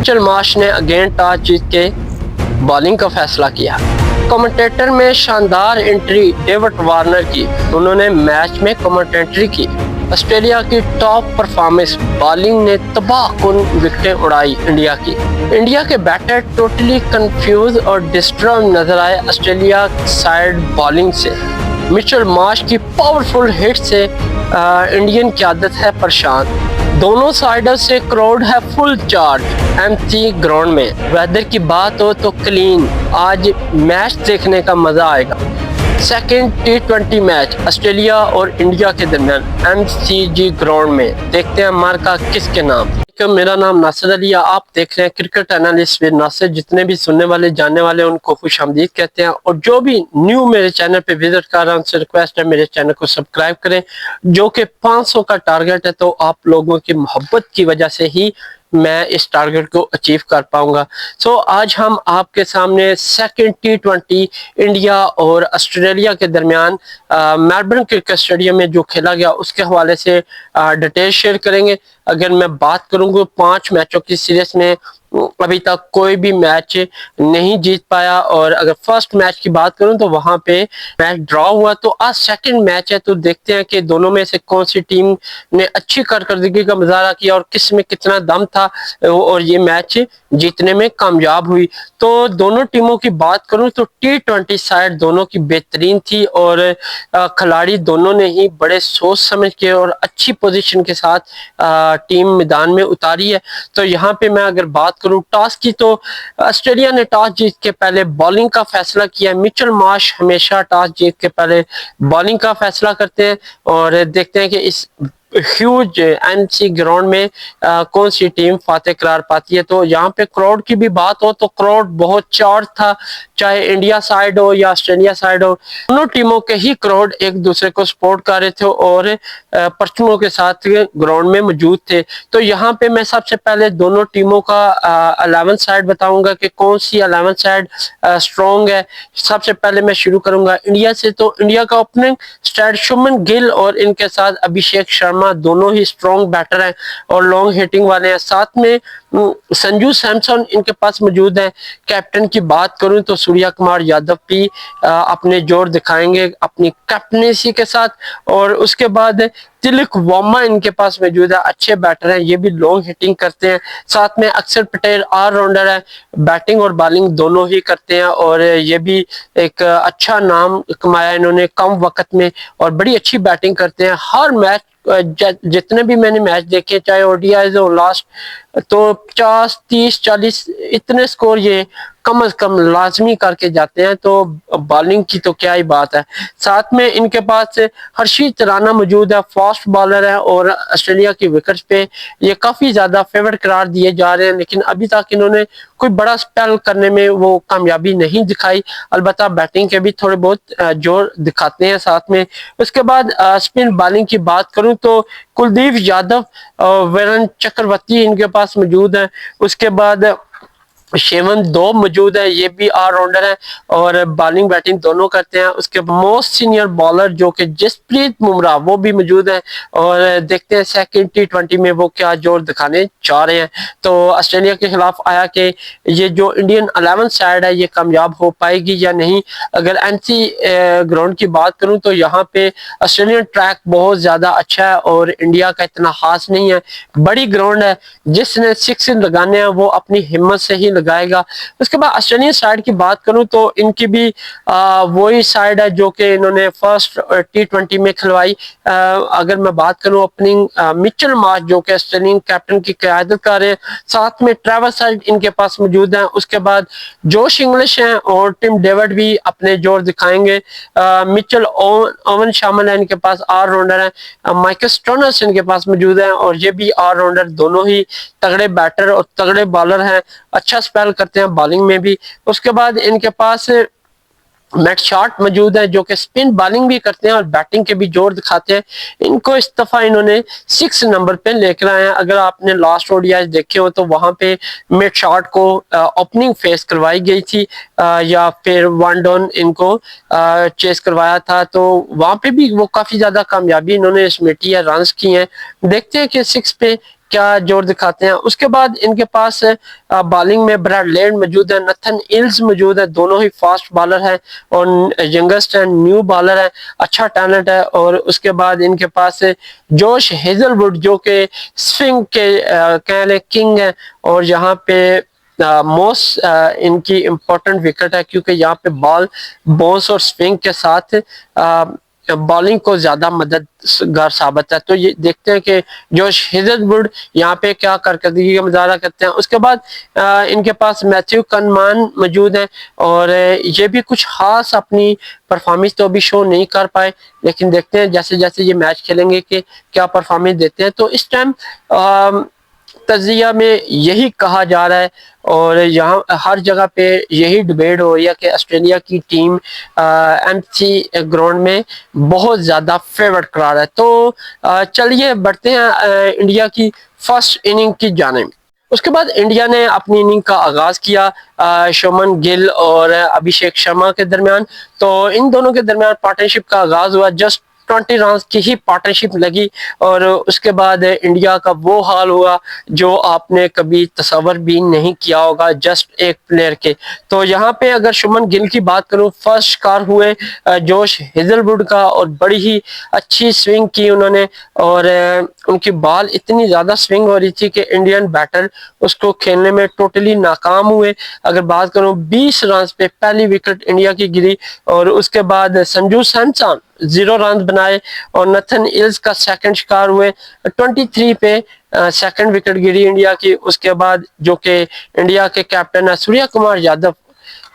Mitchell Marsh ने again toss जीत के bowling का फैसला किया। कमेंटेटर में शानदार एंट्री डेविड वार्नर की, उन्होंने मैच में कमेंटेटरी की। ऑस्ट्रेलिया की टॉप परफॉर्मेंस, बॉलिंग ने तबाहकुन विकेटें उड़ाई इंडिया की। इंडिया के बैटर टोटली कंफ्यूज और डिस्टर्ब नजर आए ऑस्ट्रेलिया साइड बॉलिंग से। मिचेल मार्श की पावरफुल हिट से इंडियन क़यादत है परेशान। दोनों साइडों से क्राउड है फुल चार्ज एमसी ग्राउंड में। वेदर की बात हो तो क्लीन, आज मैच देखने का मजा आएगा। सेकेंड T20 मैच ऑस्ट्रेलिया और इंडिया के दरमियान MCG ग्राउंड में, देखते हैं मार्का किसके नाम। मेरा नाम नासिर अली, आप देख रहे हैं क्रिकेट एनालिस्ट विद नासिर। जितने भी सुनने वाले जानने वाले उनको खुश आमदीद कहते हैं, और जो भी न्यू मेरे चैनल पे विजिट कर रहा है उनसे रिक्वेस्ट है मेरे चैनल को सब्सक्राइब करें, जो कि 500 का टारगेट है। तो आप लोगों की मोहब्बत की वजह से ही मैं इस टारगेट को अचीव कर पाऊंगा। सो आज हम आपके सामने सेकेंड T20 इंडिया और ऑस्ट्रेलिया के दरमियान मेलबर्न क्रिकेट स्टेडियम में जो खेला गया उसके हवाले से डिटेल शेयर करेंगे। अगर मैं बात करूंगा 5 मैचों की सीरीज में अभी तक कोई भी मैच नहीं जीत पाया, और अगर फर्स्ट मैच की बात करूं तो वहां पे मैच ड्रॉ हुआ। तो आज सेकंड मैच है, तो देखते हैं कि दोनों में से कौन सी टीम ने अच्छी कारकर्दगी का मुजाहरा किया और किस में कितना दम था और ये मैच जीतने में कामयाब हुई। तो दोनों टीमों की बात करूं तो T20 साइड दोनों की बेहतरीन थी, और खिलाड़ी दोनों ने ही बड़े सोच समझ के और अच्छी पोजीशन के साथ टीम मैदान में उतारी है। तो यहाँ पे मैं अगर बात करूं टॉस की, तो ऑस्ट्रेलिया ने टॉस जीत के पहले बॉलिंग का फैसला किया। मिचेल मार्श हमेशा टॉस जीत के पहले बॉलिंग का फैसला करते हैं, और देखते हैं कि इस ह्यूज एमसी ग्राउंड में कौन सी टीम फातेह करार पाती है। तो यहाँ पे क्राउड की भी बात हो तो क्राउड बहुत चार्ज था, चाहे इंडिया साइड हो या ऑस्ट्रेलिया साइड हो, दोनों टीमों के ही क्राउड एक दूसरे को सपोर्ट कर रहे थे और परचमों के साथ ग्राउंड में मौजूद थे। तो यहाँ पे मैं सबसे पहले दोनों टीमों का 11 साइड बताऊंगा कि कौन सी 11 साइड स्ट्रॉन्ग है। सबसे पहले मैं शुरू करूंगा इंडिया से। तो इंडिया का ओपनिंग स्टार्ट शुभमन गिल और इनके साथ अभिषेक शर्मा, दोनों ही स्ट्रॉन्ग बैटर हैं और लॉन्ग हिटिंग वाले हैं। साथ में संजू सैमसन इनके पास मौजूद है। कैप्टन की बात करूं तो सूर्या कुमार यादव भी अपने जोर दिखाएंगे अपनी कैप्टनेसी के साथ, और उसके बाद तिलक वर्मा इनके पास मौजूद है, अच्छे बैटर हैं, ये भी लॉन्ग हिटिंग करते हैं। साथ में अक्षर पटेल ऑलराउंडर है, बैटिंग और बॉलिंग दोनों ही करते हैं, और ये भी एक अच्छा नाम कमाया इन्होंने कम वक्त में, और बड़ी अच्छी बैटिंग करते हैं। हर मैच जितने भी मैंने मैच देखे, चाहे ओडीआई हो लास्ट, तो 50, 30, 40 इतने स्कोर ये कम से कम लाजमी करके जाते हैं। तो बॉलिंग की तो क्या ही बात है। साथ में इनके पास हर्षित राणा मौजूद है, फास्ट बॉलर है, और ऑस्ट्रेलिया की विकेट्स पे ये काफी ज्यादा फेवरेट करार दिए जा रहे हैं, लेकिन अभी तक इन्होंने कोई बड़ा स्पेल करने में वो कामयाबी नहीं दिखाई। अलबत्ता बैटिंग के भी थोड़े बहुत जोर दिखाते हैं साथ में। उसके बाद स्पिन बॉलिंग की बात करूं तो कुलदीप यादव, वरुण चक्रवर्ती इनके पास मौजूद है। उसके बाद शेवन दो मौजूद है, ये भी ऑलराउंडर है और बॉलिंग बैटिंग दोनों करते हैं। उसके मोस्ट सीनियर बॉलर जो कि जसप्रीत बुमराह वो भी मौजूद है, और देखते हैं सेकंड T20 में वो क्या जोर दिखाने चाह रहे हैं। तो ऑस्ट्रेलिया के खिलाफ आया कि ये जो इंडियन 11 साइड है ये कामयाब हो पाएगी या नहीं। अगर एमसी ग्राउंड की बात करूं तो यहाँ पे ऑस्ट्रेलियन ट्रैक बहुत ज्यादा अच्छा है और इंडिया का इतना खास नहीं है। बड़ी ग्राउंड है, जिसने 6 लगाने हैं वो अपनी हिम्मत से ही लगाएगा। उसके बाद ऑस्ट्रेलियन साइड की बात करूं तो इनकी भी वही साइड है जो कि इन्होंने फर्स्ट T20 में खिलवाई। अगर मैं बात करूं ओपनिंग मिचेल मार्श जो कि ऑस्ट्रेलियन कैप्टन की क़यादत कर रहे हैं, साथ में ट्रेविस हेड इनके पास मौजूद हैं। उसके बाद जोश इंग्लिश हैं और टिम डेविड भी अपने जोर दिखाएंगे। मिचेल ओवन शामिल है इनके पास, ऑलराउंडर है। माइकल स्टोनस इनके पास मौजूद है और ये भी ऑलराउंडर, दोनों ही तगड़े बैटर और तगड़े बॉलर हैं, अच्छा स्पेल करते हैं बॉलिंग में भी। उसके बाद इनके पास मैट शॉट मौजूद है जो कि स्पिन बॉलिंग भी करते हैं और बैटिंग के भी जोर दिखाते हैं। इनको इस दफा इन्होंने 6 नंबर पे लेकर आए हैं। अगर आपने लास्ट ओडीआई देखे हो तो वहां पे मैट शॉट को ओपनिंग फेस करवाई गई थी या फिर वन डाउन इनको चेस करवाया था, तो वहां पे भी वो काफी ज्यादा कामयाबी इन्होंने समेटी है, रन्स किए हैं। देखते हैं कि 6 पे क्या जोर दिखाते हैं। उसके बाद इनके पास बॉलिंग में ब्रैड लेड मौजूद है, नथन इल्स मौजूद है, दोनों ही फास्ट बॉलर हैं और यंगेस्ट एंड न्यू बॉलर है, अच्छा टैलेंट है। और उसके बाद इनके पास जोश हेजलवुड जो कि स्विंग के कह लें किंग है, और यहाँ पे मोस्ट इनकी इम्पोर्टेंट विकेट है क्योंकि यहाँ पे बॉल बोस और स्विंग के साथ बॉलिंग को ज्यादा मददगार साबित है। तो ये देखते हैं कि जोश हेजलवुड यहाँ पे क्या कारकर्दगी का मुजाहरा करते हैं। उसके बाद इनके पास मैथ्यू कनमान मौजूद है और ये भी कुछ खास अपनी परफॉर्मेंस तो अभी शो नहीं कर पाए, लेकिन देखते हैं जैसे जैसे ये मैच खेलेंगे कि क्या परफॉर्मेंस देते हैं। तो इस टाइम तजिया में यही कहा जा रहा है और यहाँ हर जगह पे यही डिबेट हो रही है कि ऑस्ट्रेलिया की टीम एमसी ग्राउंड में बहुत ज़्यादा फेवरेट करार है। तो चलिए बढ़ते हैं इंडिया की फर्स्ट इनिंग की जानिब। उसके बाद इंडिया ने अपनी इनिंग का आगाज किया शुभमन गिल और अभिषेक शर्मा के दरमियान। तो इन दोनों के दरमियान पार्टनरशिप का आगाज हुआ, जस्ट 20 रन की ही पार्टनरशिप लगी और उसके बाद इंडिया का वो हाल हुआ जो आपने कभी तस्वर भी नहीं किया होगा जस्ट एक प्लेयर के। तो यहाँ पे अगर शुभमन गिल की बात करूं, फर्स्ट शिकार हुए जोश हेजलवुड का और बड़ी ही अच्छी स्विंग की उन्होंने और उनकी बॉल इतनी ज्यादा स्विंग हो रही थी कि इंडियन बैटर उसको खेलने में टोटली नाकाम हुए। अगर बात करूं 20 रन पे पहली विकेट इंडिया की गिरी और उसके बाद संजू सैमसन 0 रन बनाए और नथन इल्स का सेकंड शिकार हुए 23 पे सेकंड विकेट गिरी इंडिया की। उसके बाद जो कि इंडिया के कैप्टन है सूर्या कुमार यादव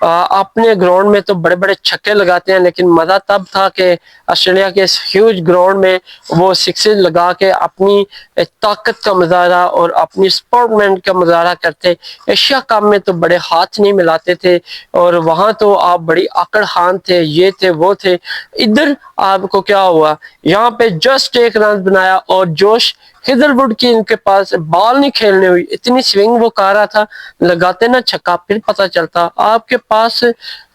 अपने ग्राउंड में तो बड़े बड़े छक्के लगाते हैं, लेकिन मजा तब था कि ऑस्ट्रेलिया के इस ह्यूज ग्राउंड में वो सिक्सेस लगा के अपनी ताकत का मुजाहरा और अपनी स्पोर्टमैन का मुजाहरा करते। एशिया कप में तो बड़े हाथ नहीं मिलाते थे और वहां तो आप बड़ी आकड़ खान थे, ये थे वो थे। इधर आपको क्या हुआ, यहाँ पे जस्ट 1 रन बनाया और जोश हेजलवुड की इनके पास बॉल नहीं खेलने हुई, इतनी स्विंग वो कर रहा था, लगाते ना छक्का फिर पता चलता। आपके पास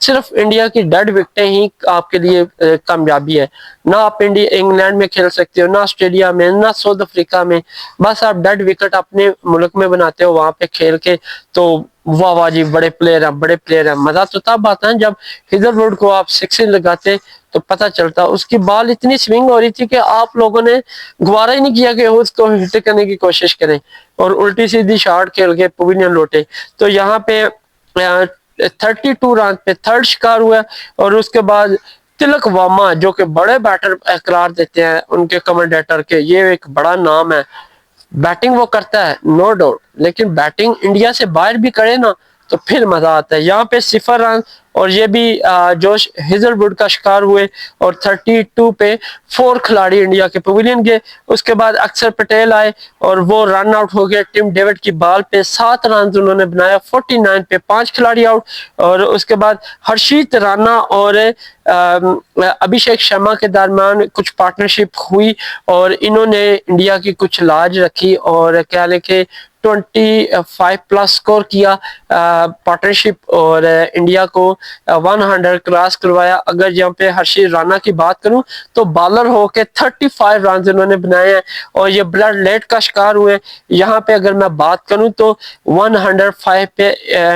सिर्फ इंडिया की डेड विकेटें ही आपके लिए कामयाबी है। ना आप इंडिया इंग्लैंड में खेल सकते हो, ना ऑस्ट्रेलिया में, ना साउथ अफ्रीका में, बस आप डेड विकेट अपने मुल्क में बनाते हो वहां पे खेल के। तो वाह वाह जी, बड़े प्लेयर हैं, बड़े प्लेयर हैं। मजा तो तब आता है जब हेजलवुड को आप सिक्सेस लगाते तो पता चलता। उसकी बॉल इतनी स्विंग हो रही थी कि आप लोगों ने गवारा ही नहीं किया कि उसको हिट करने की कोशिश करें और उल्टी सीधी शॉट खेल के पवेलियन लौटे। तो यहाँ पे 32 रन पे थर्ड शिकार हुआ और उसके बाद तिलक वर्मा जो कि बड़े बैटर करार देते हैं उनके कमेंटेटर के, ये एक बड़ा नाम है। बैटिंग वो करता है नो डाउट, लेकिन बैटिंग इंडिया से बाहर भी करे ना तो फिर मजा आता है। यहाँ पे 0 रन और ये भी जोश हेजलवुड का शिकार हुए और 32 पे 4 खिलाड़ी इंडिया के पवेलियन गए। उसके बाद अक्षर पटेल आए और वो रन आउट हो गए। टिम डेविड की बॉल पे 7 रन उन्होंने बनाया, 49 पे 5 खिलाड़ी आउट। और उसके बाद हर्षित राणा और अभिषेक शर्मा के दरमियान कुछ पार्टनरशिप हुई और इन्होंने इंडिया की कुछ लाज रखी और क्या लेके 25 प्लस स्कोर किया पार्टनरशिप और इंडिया को 100 क्रॉस करवाया। अगर यहाँ पे हर्षित राणा की बात करूं तो बॉलर होके 35 रन उन्होंने बनाए हैं और ये ब्लड लेट का शिकार हुए। यहाँ पे अगर मैं बात करूं तो 105 पे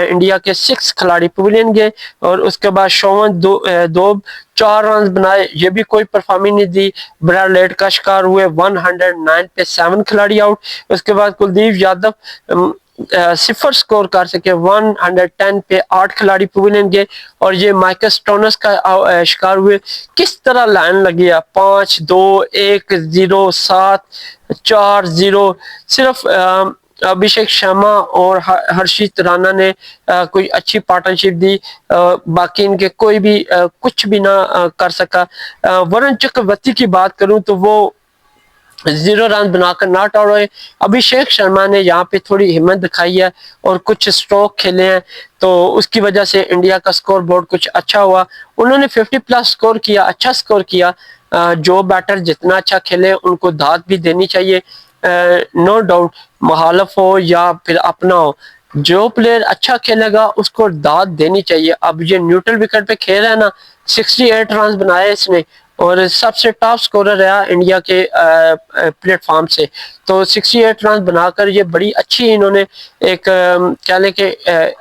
इंडिया के 6 खिलाड़ी पवेलियन गए और उसके बाद शोवन दो 4 रन बनाए, ये भी कोई परफॉर्मेंस नहीं दी। ब्रैड लेट का शिकार हुए 109 पे 7 खिलाड़ी आउट। उसके बाद कुलदीप यादव 0 स्कोर कर सके, 110 पे 8 खिलाड़ी पवेलियन गए और ये माइकल स्टोनस का शिकार हुए। किस तरह लाइन लगी है 5-2-1-0 7-4-0। सिर्फ अभिषेक शर्मा और हर्षित राणा ने कोई अच्छी पार्टनरशिप दी, बाकी इनके कोई भी कुछ भी ना कर सका। वरुण चक्रवर्ती की बात करूं तो वो 0 रन बनाकर नॉट आउट हुए। अभिषेक शर्मा ने यहाँ पे थोड़ी हिम्मत दिखाई है और कुछ स्ट्रोक खेले हैं तो उसकी वजह से इंडिया का स्कोर बोर्ड कुछ अच्छा हुआ। उन्होंने 50 प्लस स्कोर किया, अच्छा स्कोर किया। जो बैटर जितना अच्छा खेले उनको दाद भी देनी चाहिए, नो डाउट, मुखालिफ हो या फिर अपना हो, जो प्लेयर अच्छा खेलेगा उसको दाद देनी चाहिए। अब ये न्यूट्रल विकेट पे खेल है ना, 68 रन बनाए इसने और सबसे टॉप स्कोरर रहा इंडिया के प्लेटफॉर्म से। तो 68 रन बनाकर ये बड़ी अच्छी इन्होंने एक कह लें कि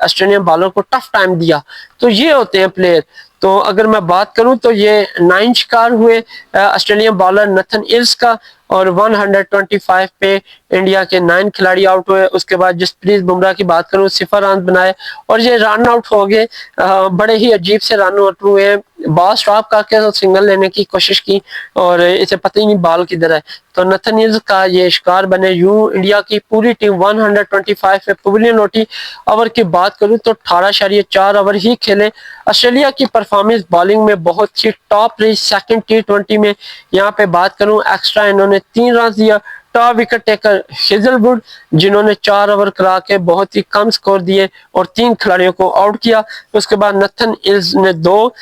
ऑस्ट्रेलियन बॉलर को टफ टाइम दिया। तो ये होते हैं प्लेयर। तो अगर मैं बात करूं तो ये 9 शिकार हुए ऑस्ट्रेलियन बॉलर नथन इल्स का, और 125 पे इंडिया के 9 खिलाड़ी आउट हुए। उसके बाद जसप्रीत बुमराह की बात करूं 0 रन बनाए और ये रन आउट हो गए। बड़े ही अजीब से रन आउट हुए हैं। बॉल स्टॉप करके तो सिंगल लेने की कोशिश की और इसे पता ही नहीं बॉल किधर है। तो नथन इल्स का ये शिकार बने। यूं इंडिया की पूरी टीम 125 पे पवेलियन लौटी। ओवर की बात करूं तो 18.4 ओवर ही खेले। ऑस्ट्रेलिया की परफॉर्मेंस बॉलिंग में बहुत ही टॉप रही। सेकंड T20 में यहाँ पे बात करूं एक्स्ट्रा इन्होंने 3 रन दिया। टॉप विकेट टेकर हेजलवुड जिन्होंने 4 ओवर करा के बहुत ही कम स्कोर दिए और 3 खिलाड़ियों को आउट किया। उसके बाद नथन इल्स ने 2,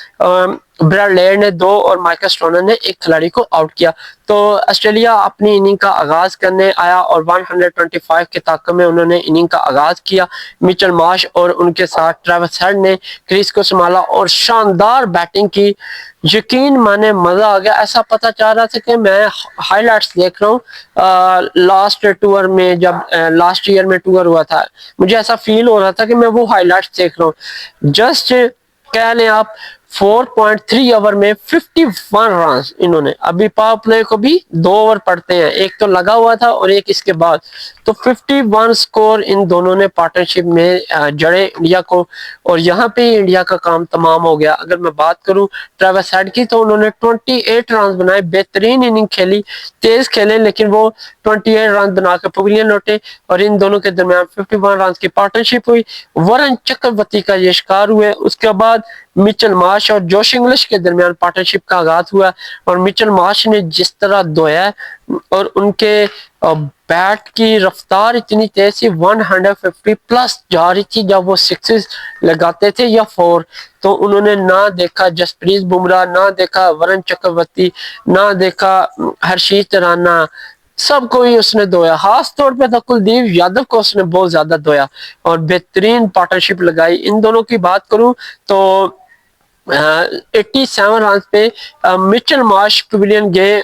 ब्रैड लेयर ने 2 और माइकल स्टोनर ने 1 खिलाड़ी को आउट किया। तो ऑस्ट्रेलिया अपनी इनिंग का आगाज करने आया और 125 के ताकत में उन्होंने इनिंग का आगाज किया। मिचेल मार्श और उनके साथ ट्रेविस हेड ने क्रीज को संभाला और शानदार बैटिंग की। यकीन माने मजा आ गया। ऐसा पता चल रहा था कि मैं हाइलाइट्स देख रहा हूँ लास्ट टूर में, जब लास्ट ईयर में टूर हुआ था मुझे ऐसा फील हो रहा था कि मैं वो हाइलाइट्स देख रहा हूँ। जस्ट कह लें आप 4.3 ओवर में 51 रन इन्होंने। अभी पावर प्ले को भी 2 ओवर पड़ते हैं, एक तो लगा हुआ था और एक इसके बाद। तो 51 स्कोर इन दोनों ने पार्टनरशिप में जड़े इंडिया को, और यहाँ पे इंडिया का काम तमाम हो गया। अगर मैं बात करूं ट्रेविस हेड की तो उन्होंने 28 रन बनाए। बेहतरीन इनिंग खेली, तेज खेले, लेकिन वो 28 रन बनाकर पवेलियन लौटे और इन दोनों के दरमियान 51 रन की पार्टनरशिप हुई। वरुण चक्रवर्ती का ये शिकार हुए। उसके बाद मिचेल मार्श और जोश इंग्लिश के दरमियान पार्टनरशिप का आगाज हुआ और मिचेल मार्श ने जिस तरह धोया और उनके बैट की रफ्तार इतनी तेज थी, 150 प्लस जा रही थी जब वो सिक्सेस लगाते थे या 4। तो उन्होंने ना देखा जसप्रीत बुमराह, ना देखा वरुण चक्रवर्ती, ना देखा हर्षीत राणा, सबको ही उसने धोया। खास तौर पे तो कुलदीप यादव को उसने बहुत ज्यादा धोया और बेहतरीन पार्टनरशिप लगाई। इन दोनों की बात करूं तो 87 रन पे मिचेल मार्श पवेलियन गए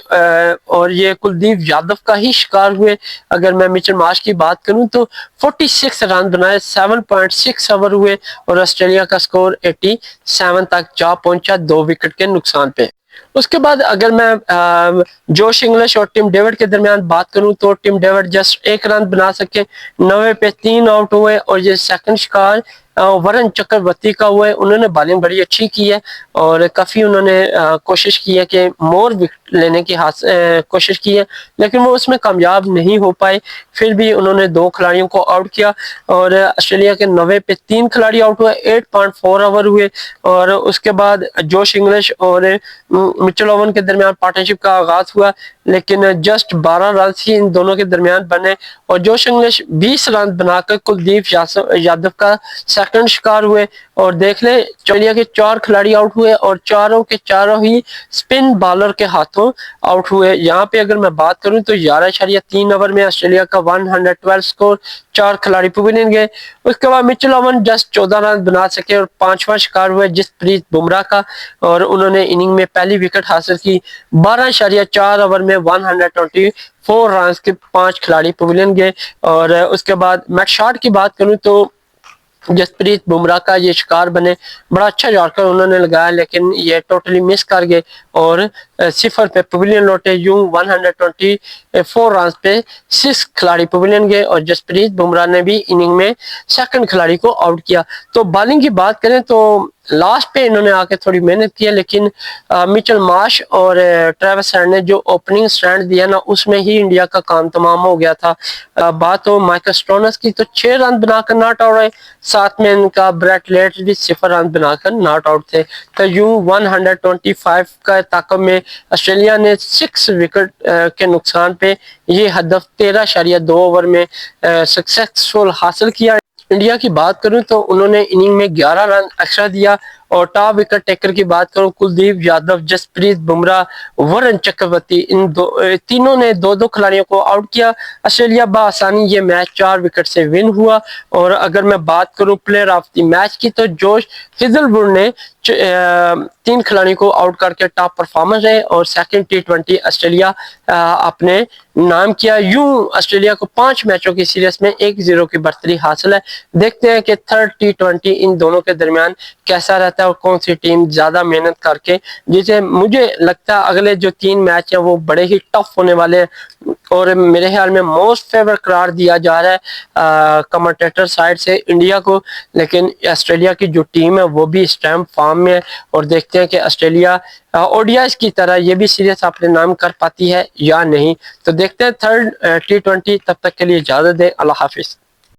और ये कुलदीप यादव का ही शिकार हुए। अगर मैं मिचेल मार्श की बात करूं तो 46 रन बनाए, 7.6 ओवर हुए और ऑस्ट्रेलिया का स्कोर 87 तक जा पहुंचा 2 विकेट के नुकसान पे। उसके बाद अगर मैं जोश इंग्लिश और टिम डेविड के दरमियान बात करूं तो टिम डेविड जस्ट 1 रन बना सके, 90 पे 3 आउट हुए और ये सेकंड शिकार वरुण चक्रवर्ती का हुआ है। उन्होंने बॉलिंग बड़ी अच्छी की है और काफी उन्होंने कोशिश की है कि मोर विकेट लेने की कोशिश की है, लेकिन वो उसमें कामयाब नहीं हो पाए। फिर भी उन्होंने 2 खिलाड़ियों को आउट किया और ऑस्ट्रेलिया के 90 पे 3 खिलाड़ी आउट हुए, 8.4 ओवर हुए और उसके बाद जोश इंग्लिश और मिचेल ओवन के दरमियान पार्टनरशिप का आगाज हुआ, लेकिन जस्ट 12 रन ही इन दोनों के दरमियान बने और जोश इंग्लिश 20 रन बनाकर कुलदीप यादव का सेकंड शिकार हुए। और देख ले ऑस्ट्रेलिया के 4 खिलाड़ी आउट हुए और चारों के चारों ही स्पिन बॉलर के हाथों आउट हुए। यहाँ पे अगर मैं बात करूं तो 11.3 ओवर में ऑस्ट्रेलिया का 112 स्कोर, 4 खिलाड़ी पवेलियन गए। उसके बाद मिचेल ओवन जस्ट 14 रन बना सके और 5वां शिकार हुआ जसप्रीत बुमराह का और उन्होंने इनिंग में पहली विकेट हासिल की। 12.4 ओवर में 124 रन के 5 खिलाड़ी पवेलियन गए। और उसके बाद मैट शॉट की बात करूं तो जसप्रीत बुमराह का ये शिकार बने। बड़ा अच्छा यॉर्कर उन्होंने लगाया लेकिन ये टोटली मिस कर गए और 0 पे पवेलियन लौटे। यूं 124 रन पे 6 खिलाड़ी पवेलियन गए और जसप्रीत बुमराह ने भी इनिंग में सेकंड खिलाड़ी को आउट किया। तो बॉलिंग की बात करें तो लास्ट पे इन्होंने आके थोड़ी मेहनत की है, लेकिन मिचेल मार्श और ट्रेविस हेड ने जो ओपनिंग स्टैंड दिया ना उसमें ही इंडिया का काम तमाम हो गया था। बात हो माइकल स्टोनस की तो 6 रन बनाकर नॉट आउट रहे, साथ में इनका ब्रैड लेयर भी 0 रन बनाकर नॉट आउट थे। तो यूं 125 का ताकत में ऑस्ट्रेलिया ने 6 विकेट के नुकसान पे ये हदफ 13.2 ओवर में सक्सेसफुल हासिल किया। इंडिया की बात करूं तो उन्होंने इनिंग में 11 रन एक्स्ट्रा दिया और टॉप विकेट टेकर की बात करूं, कुलदीप यादव, जसप्रीत बुमराह, वरुण चक्रवर्ती, इन तीनों ने 2-2 खिलाड़ियों को आउट किया। ऑस्ट्रेलिया बआसानी ये मैच 4 विकेट से विन हुआ। और अगर मैं बात करूं प्लेयर ऑफ द मैच की, तो जोश हिजलवुड ने 3 खिलाड़ियों को आउट करके टॉप परफॉर्मर रहे और सेकंड T20 ऑस्ट्रेलिया अपने नाम किया। यूं ऑस्ट्रेलिया को 5 मैचों की सीरीज में 1-0 की बढ़तरी हासिल है। देखते हैं कि थर्ड T20 इन दोनों के दरमियान कैसा रहता है और कौन सी टीम ज्यादा मेहनत करके, जिसे मुझे लगता है अगले जो 3 मैच हैं वो बड़े ही टफ होने वाले हैं और मेरे ख्याल में मोस्ट फेवर करार दिया जा रहा है कमेंटेटर साइड से इंडिया को। लेकिन ऑस्ट्रेलिया की जो टीम है वो भी इस टाइम फॉर्म में है और देखते हैं कि ऑस्ट्रेलिया ओडीआई की तरह ये भी सीरीज अपने नाम कर पाती है या नहीं। तो देखते हैं थर्ड T20। तब तक के लिए इजाजत दें, अल्लाह हाफिज।